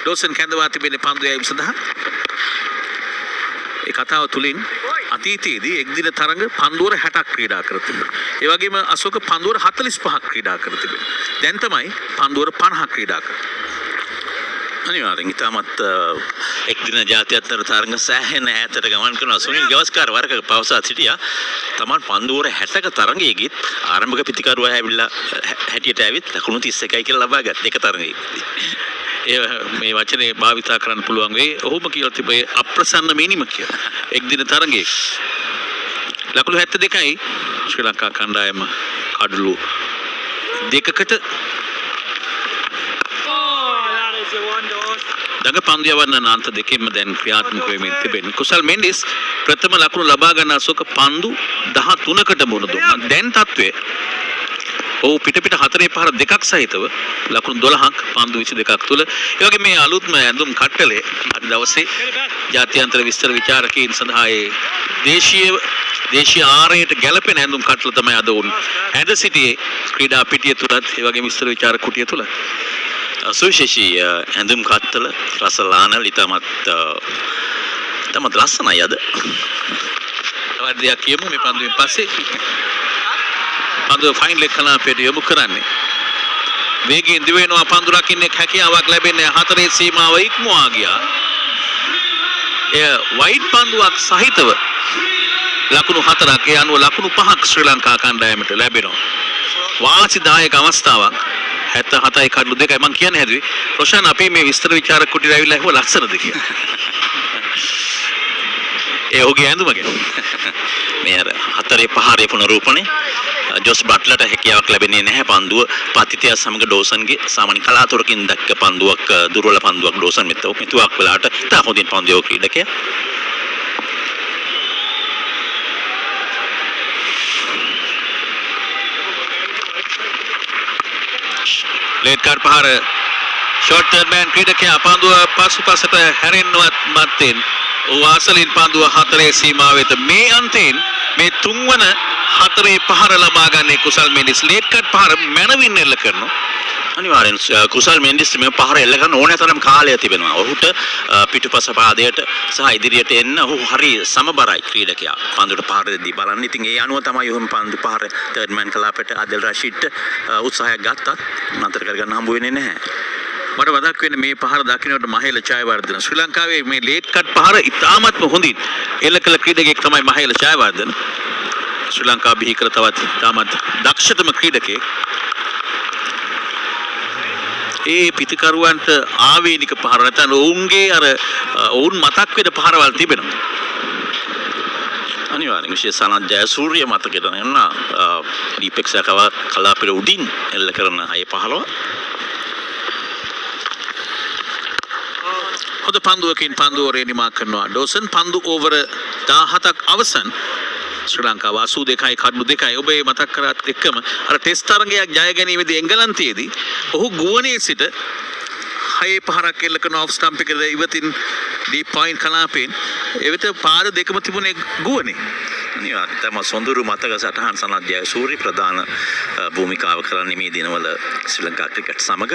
ඩෝසන් කැඳවා තිබෙන්නේ පන්දු යැවීම සඳහා. ඒ කතාව තුලින් අතීතයේදී එක්දින තරඟ පන්දුවර 60ක් ක්‍රීඩා කර තිබෙනවා. ඒ වගේම අශෝක පන්දුවර 45ක් ක්‍රීඩා කර තිබෙනවා. දැන් තමයි පන්දුවර 50ක් ක්‍රීඩා කරන්නේ. අනිවාර්යෙන් ඉතාමත් එක්දින ජාත්‍යන්තර තරඟ සෑහෙන ඈතට ගමන් කරනවා. සුනිල් ගවස්කාර වරක පවසා සිටියා තමන් පන්දුවර 60ක තරඟයේ ගිත් ආරම්භක පිතිකරුවා හැවිලා හැටියට ඇවිත් ලකුණු 31යි කියලා ලබා ගත්ත එක තරඟයකදී. මේ වචනේ භාවිතා කරන්න පුළුවන් වෙයි. ඔහුම කියලා තිබේ අප්‍රසන්න මිනිම කියලා. එක්දින තරඟයේ ලකුණු 72යි ශ්‍රී ලංකා කණ්ඩායම කඩලු දෙකකට දඟ පන්දු යවන්න අන්ත දෙකෙන්ම දැන් ක්‍රියාත්මක වෙමින් තිබෙනවා. කුසල් මෙන්ඩිස් ප්‍රථම ලකුණු ලබා ගන්න අශෝක පන්දු 13කට මුණ දුන්නා. දැන් තත්ත්වය ඔව් පිට හතරේ පහර දෙකක් සහිතව ලකුණු 12ක් පන්දු 22ක් තුල. ඒ වගේ මේ අලුත්ම ඇඳුම් කට්ටලේ අද දවසේ ජාත්‍යන්තර විස්තර විචාරකයන් සඳහා දේශීය ආරයට ගැලපෙන ඇඳුම් කට්ටල තමයි අද උන් ඇඳ සිටියේ ක්‍රීඩා පිටිය තුලත් ඒ වගේ විස්තර විචාරක කුටිය තුල. සුවිශේෂී ඇඳුම් කත්තල රසලානල් ඉතාමත් ලස්සනයි අද. තවත් දෙයක් කියමු මේ පන්දුවෙන් පස්සේ. පන්දුව ෆයිනල් එක කලාපයට යොමු කරන්නේ. වේගයෙන් දිවෙනවා පන්දු රකින්න හැකියාවක් ලැබෙන්නේ හතරේ සීමාව ඉක්මවා ගියා. එය වයිට් පන්දුවක් සහිතව ලකුණු 4ක් ඒ අනුව ලකුණු 5ක් ශ්‍රී ලංකා කණ්ඩායමට ලැබෙනවා. වාසිදායක අවස්ථාවක් 77යි කඩලු 2යි මම කියන්නේ හැදුවේ රොෂාන් අපි මේ විස්තර විචාරක කුටියට ඇවිල්ලා ඇහුවා ලස්සනද කියලා. ඒ ඔහුගේ ඇඳුම ගැන. මේ අර හතරේ පහරේ පුනරූපණය ජොස් බට්ලර්ට හැකියාවක් ලැබෙන්නේ නැහැ පන්දුව පතිතය සමග ඩෝසන්ගේ සාමාන්‍ය කලාතුරකින් දැක්ක පන්දුවක් දුර්වල පන්දුවක් ඩෝසන් මෙතුවක් වෙලාට තා හොඳින් පන්දුව ක්‍රීඩකයා. ලේට් කාඩ් පහර ෂෝට් ටර්න් ක්‍රීඩකයා පන්දුව පසුපසට හැරෙන්නවත් මත්තෙන් වාසලින් පන්දුව හතරේ සීමාව වෙත මේ අන්තයෙන් මේ තුන්වන හතරේ පහර ලබා ගන්නේ කුසල් මෙන්ඩිස්. ලේට් කාඩ් පහර මනවින් එල්ල කරනවා. අනිවාර්යෙන් කුසල් මෙන්ඩිස් මේ පහර එල්ල ගන්න ඕනෑ තරම් කාලය තිබෙනවා. ඔහුට පිටුපස පාදයට සහ ඉදිරියට එන්න ඔහු හරි සමබරයි ක්‍රීඩකයා. පන්දුවට පහර දෙදී බලන්න. ඉතින් ඒ අනුව තමයි ඔහුම පන්දු පහර තර්ඩ් මෑන් කලාපයට අදල් රෂීඩ්ට උත්සාහයක් ගත්තත් නතර කරගන්න හම්බ වෙන්නේ නැහැ. මට මතක් වෙන්නේ මේ පහර දකින්නට මහේල ජයවර්ධන ශ්‍රී ලංකාවේ මේ ලේට් කට් පහර ඉතාමත්ම හොඳින් එල්ල කළ ක්‍රීඩකයෙක් තමයි මහේල ජයවර්ධන. ශ්‍රී ලංකා බිහි කර තවත් ඉතාමත් දක්ෂතම ක්‍රීඩකයෙක්. ඒ පිටිකරුවන්ට ආවේනික පහර නැත්නම් ඔවුන්ගේ අර ඔවුන් මතක් වෙන පහරවල් තිබෙනවා. අනිවාර්යෙන් විශේෂ සනත් ජයසූරිය මතකයට එන්න දීපෙක්ෂ කලාපෙට උඩින් එල්ල කරන 6-15 හොඳ පන්දුවකින් පන්දුව රේනිමා කරනවා. ඩෝසන් පන්දු ඕවර 17ක් අවසන් ශ්‍රී ලංකාව 82යි කඩලු 2යි. ඔබ මේ මතක් කරාත් එක්කම අර ටෙස්ට් තරගයක් ජය ගැනීමේදී එංගලන්තයේදී ඔහු ගුවනේ සිට 6-5ක් එල්ල කරන ඔෆ් ස්ටම්ප් එකේ ඉවතින් ඩීප් පොයින්ට් කලාපෙන් එවිට පාර දෙකම තිබුණේ ගුවනේ. අනිවාර්යෙන් තම සොඳුරු මතක සටහන් සනත් ජයසූරිය ප්‍රධාන භූමිකාව කරන්නේ මේ දිනවල ශ්‍රී ලංකා ක්‍රිකට් සමග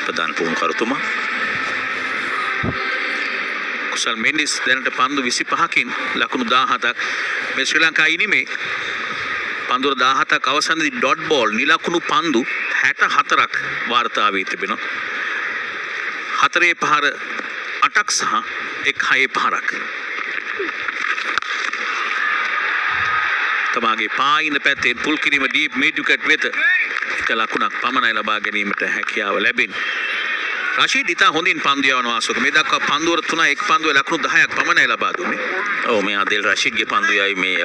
ප්‍රධාන පුහුණුකරුතුමා. කුසල් මෙන්ඩිස් දැනට පන්දු 25කින් ලකුණු 17ක් මේ ශ්‍රී ලංකා ඉනිමේ පන්දු 17ක් අවසන්දී ඩොට් බෝල් නිලකුණු පන්දු 64ක් වාර්තා වී තිබෙනවා. හතරේ පහර 8ක් සහ එක් 6 පහරක්. තමාගේ පායින පැත්තේ පුල් කිරීම ඩීප් මිඩ් විකට් වෙත එක ලකුණක් පමණයි ලබා ගැනීමට හැකියාව ලැබෙන්නේ. රෂීඩ් ඉතා හොඳින් පන්දු යවනවා අශෝක. මේ දක්වා පන්දුවර 3 එක් පන්දුවේ ලකුණු 10ක් පමණයි ලබා දුන්නේ. ඔව් මේ ආදෙල් රෂීඩ්ගේ පන්දුවයි මේ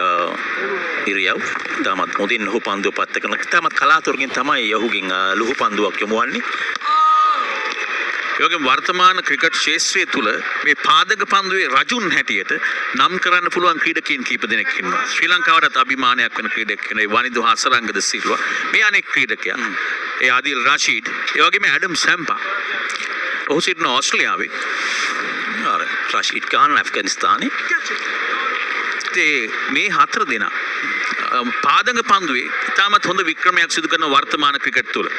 ඉරියව්. තාමත් හොඳින් ඔහු පන්දුව පත් කරන තාමත් කලාතුරකින් තමයි ඔහුගෙන් ලුහු පන්දුවක් යොමුවන්නේ. ඒ වගේම වර්තමාන ක්‍රිකට් ක්ෂේත්‍රය තුල මේ පාදක පන්දුවේ රජුන් හැටියට නම් කරන්න පුළුවන් ක්‍රීඩකයන් කීප දෙනෙක් ඉන්නවා. ශ්‍රී ලංකාවටත් අභිමානයක් වෙන ක්‍රීඩකයෙක් කෙනෙක් වනිදු හසරංගද සිල්වා. මේ අනෙක් ක්‍රීඩකයා. ඒ ආදිල් රෂීඩ්, ඒ වගේම ඇඩම් සැම්පා. ඔහු සිටින ඕස්ට්‍රේලියාවේ. රෂීඩ් ඛාන් ඇෆ්ගනිස්තානයේ මේ හතර දෙනා පාදක පන්දුවේ ඉතාමත් හොඳ වික්‍රමයක් සිදු කරන වර්තමාන ක්‍රිකට් තුල.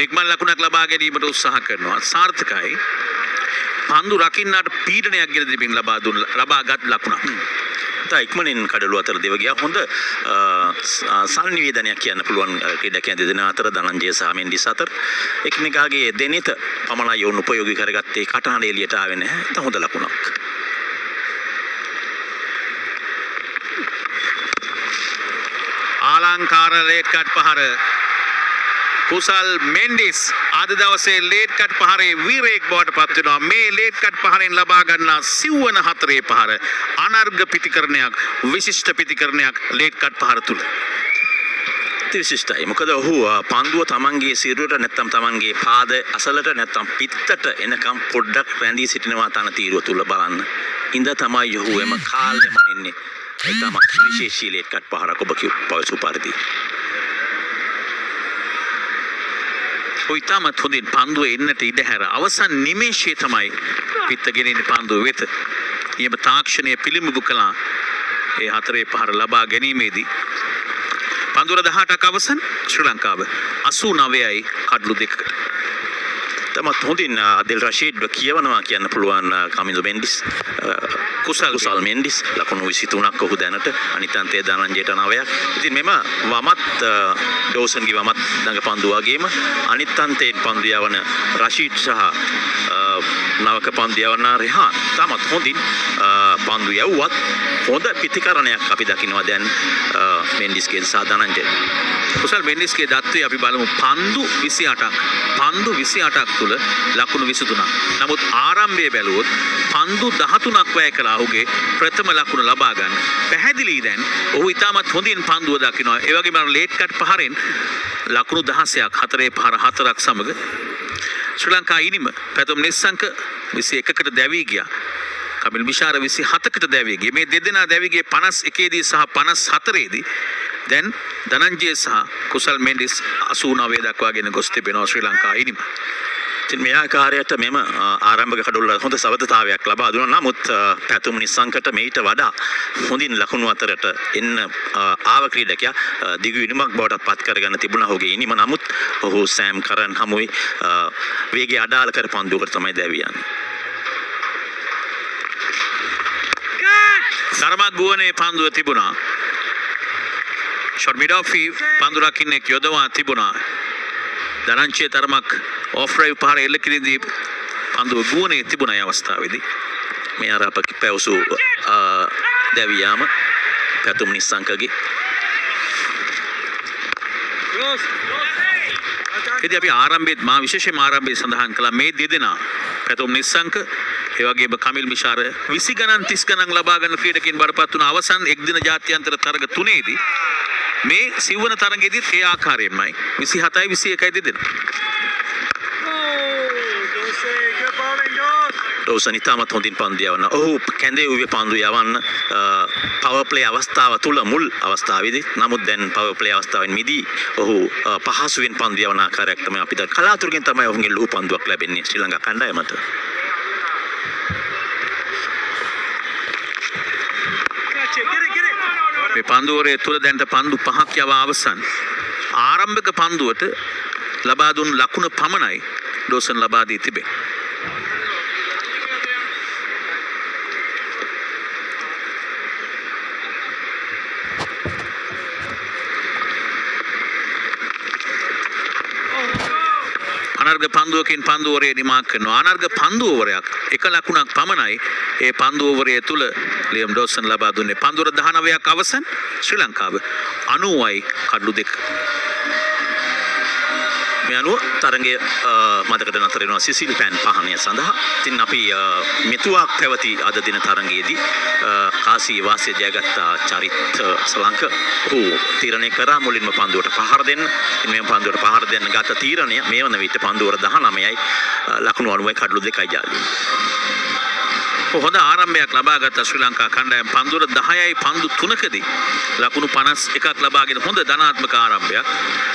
ඉක්මන් ලකුණක් ලබා ගැනීමට උත්සාහ කරනවා. සාර්ථකයි. පන්දු රකින්නට පීඩනයක් ගෙන දෙමින් ලබාගත් ලකුණක්. ඉක්මනින් කඩලු අතර දෙව ගියා. හොඳ සංනිවේදනයක් කියන්න පුළුවන් ක්‍රීඩකයන් දෙදෙනා අතර ධනංජය සහ මෙන්ඩිස් අතර. එකිනෙකාගේ දෙනෙත පමණයි ඔවුන් උපයෝගී කරගත්තේ. කටහඬ එළියට ආවේ නැහැ. ඒක හොඳ ලකුණක්. ආලංකාර ලේට් කට් පහර කුසල් මෙන්ඩිස් අද දවසේ ලේට් කට් පහරේ වීරයෙක් බවට පත් වෙනවා. මේ ලේට් කට් පහරෙන් ලබා ගන්නා සිව්වන හතරේ පහර අනර්ග පිතිකරණයක්, විශිෂ්ට පිතිකරණයක් ලේට් කට් පහර තුල. විශිෂ්ටයි. මොකද ඔහු පන්දුව තමන්ගේ සිරුරට නැත්තම් තමන්ගේ පාද අසලට නැත්තම් පිත්තට එනකම් පොඩ්ඩක් රැඳී සිටිනවා තන තීරුව තුල බලන්න. ඉඳ තමයි ඔහු එම කාලෙ මනින්නේ. ඒ තමයි විශේෂී ලේට් කට් පහරක් ඔබ පවසු පරිදි. ඉතාමත් හොඳින් පන්දුව එන්නට ඉඩ හැර අවසන් නිමේෂයේ තමයි පිත්ත ගෙනින්නේ පන්දුව වෙත. ඊයම තාක්ෂණය පිළිඹු කළා ඒ හතරේ පහර ලබා ගැනීමේදී. පන්දුව 18ක් අවසන් ශ්‍රී ලංකාව 89යි කඩලු 2කට. තමත් හොඳින් අදිල් රෂීඩ් කියවනවා කියන්න පුළුවන් කමින්දු මෙන්ඩිස් කුසල් මෙන්ඩිස් ලකුණු 23ක් ඔහු දැනට අනිත් අන්තයේ ධනංජයට 9ක්. ඉතින් මෙම වමත් ඩෝසන්ගේ වමත් දඟ පන්දු වගේම අනිත් අන්තයේ පන්දු යවන රෂීඩ් සහ නවක පන්දු යවන රෙහාන් තමත් හොඳින් පන්දු යවුවත් හොඳ පිතිකරණයක් අපි දකිනවා දැන් මෙන්ඩිස්ගේ සහ ධනංජය. කුසල් මෙන්ඩිස්ගේ දත්වයේ අපි බලමු පන්දු 28ක්. පන්දු 28ක් තුල ලකුණු 23ක්. නමුත් ආරම්භයේ බැලුවොත් පන්දු 13ක් වැය කළා ඔහුගේ ප්‍රථම ලකුණ ලබා ගන්න. පැහැදිලි දැන් ඔහු ඉතාමත් හොඳින් පන්දුව දකිනවා. ඒ වගේම ලේට් කට් පහරෙන් ලකුණු 16ක් හතරේ පහර 4ක් සමග ශ්‍රී ලංකා ඉනිම පැතුම් නිස්සංක 21කට දැවී ගියා. කමිල් මිෂාර 27කට දැවී ගියා. මේ දෙදෙනා දැවී ගියේ 51 දී සහ 54 දී. දැන් ධනංජය සහ කුසල් මෙන්ඩිස් 89 දක්වා ගෙන ගොස් තිබෙනවා ශ්‍රී ලංකා ඉනිම. ඉතින් මේ ආකාරයට මෙම ආරම්භක කඩොල්ල හොඳ සවදතාවයක් ලබා දුන්නා. නමුත් පැතුම් නිස්සංකට මේට වඩා හොඳින් ලකුණු අතරට එන්න ආව ක්‍රීඩකයා දිගු ඉනිමක් බවට පත් කරගන්න තිබුණා ඔහුගේ ඉනිම. නමුත් ඔහු සෑම් කරන් හමුවේ වේගය අඩාල කර පන්දුවකට තමයි දැවී යන්නේ. ධර්මක් ගුවනේ පන්දුව තිබුණා. ෂොට් මිඩෝෆී පන්දු රකින්නෙක් යොදවා තිබුණා. ධනංජය තරමක් ඔෆ් ඩ්‍රයිව් පහර එල්ල කිරීදී පන්දුව ගුවනේ තිබුණා ඒ අවස්ථාවේදී. මේ අර අප පැවසු දැවියාම පැතුම් නිස්සංකගේ ඉතින් අපි ආරම්භයේත් මා විශේෂයෙන්ම ආරම්භයේ සඳහන් කළා මේ දෙදෙනා පැතුම් නිස්සංක ඒ වගේම කමිල් මිෂාර 20 ගණන් 30 ගණන් ලබා ගන්න ක්‍රීඩකයන් බඩපත් වුණ අවසන් එක්දින ජාත්‍යන්තර තරග 3ේදී මේ සිව්වන තරගයේදීත් ඒ ආකාරයෙන්මයි 27යි 21යි දෙදෙනා. ඩෝසන් ඉතාමත් හොඳින් පන්දු යවන. ඔහු කැඳේ උවේ පන්දු යවන්න පවර් ප්ලේ අවස්ථාව තුල මුල් අවස්ථාවේදී. නමුත් දැන් පවර් ප්ලේ අවස්ථාවෙන් මිදී ඔහු පහසුවෙන් පන්දු යවන ආකාරයක් තමයි අපිට කලාතුරකින් තමයි ඔහුගේ ලුහු පන්දුවක් ලැබෙන්නේ ශ්‍රී ලංකා කණ්ඩායමට. මේ පන්දුවරේ තුල දැන්ට පන්දු 5ක් යවා අවසන්. ආරම්භක පන්දුවට ලබා දුන් ලකුණ පමණයි ඩෝසන් ලබා දී තිබේ. අනර්ග පන්දුවකින් පන්දුවරේ නිමා කරනවා. අනර්ග පන්දුවරයක් එක ලකුණක් පමණයි ඒ පන්දුවරය තුල ලියම් ඩෝසන් ලබා දුන්නේ. පන්දුවර 19ක් අවසන් ශ්‍රී ලංකාව 90යි කඩලු 2. මේ අනුව තරගය මදකට නතර වෙනවා සිසිල් පෑන් පහනය සඳහා. ඉතින් අපි මෙතුවක් පැවති අද දින තරගයේදී කාසී වාසිය ජයගත්ත චරිත් සලංක ඔහු තීරණය කරා මුලින්ම පන්දුවට පහර දෙන්න. ඉතින් මේ පන්දුවට පහර දෙන්න ගත තීරණය මේ වන විට පන්දුවර 19යි ලකුණු 90යි කඩලු 2යි ජාලි. හොඳ ආරම්භයක් ලබාගත් ශ්‍රී ලංකා කණ්ඩායම පන්දුවර 10යි පන්දු 3කදී ලකුණු 51ක් ලබාගෙන හොඳ ධනාත්මක ආරම්භයක්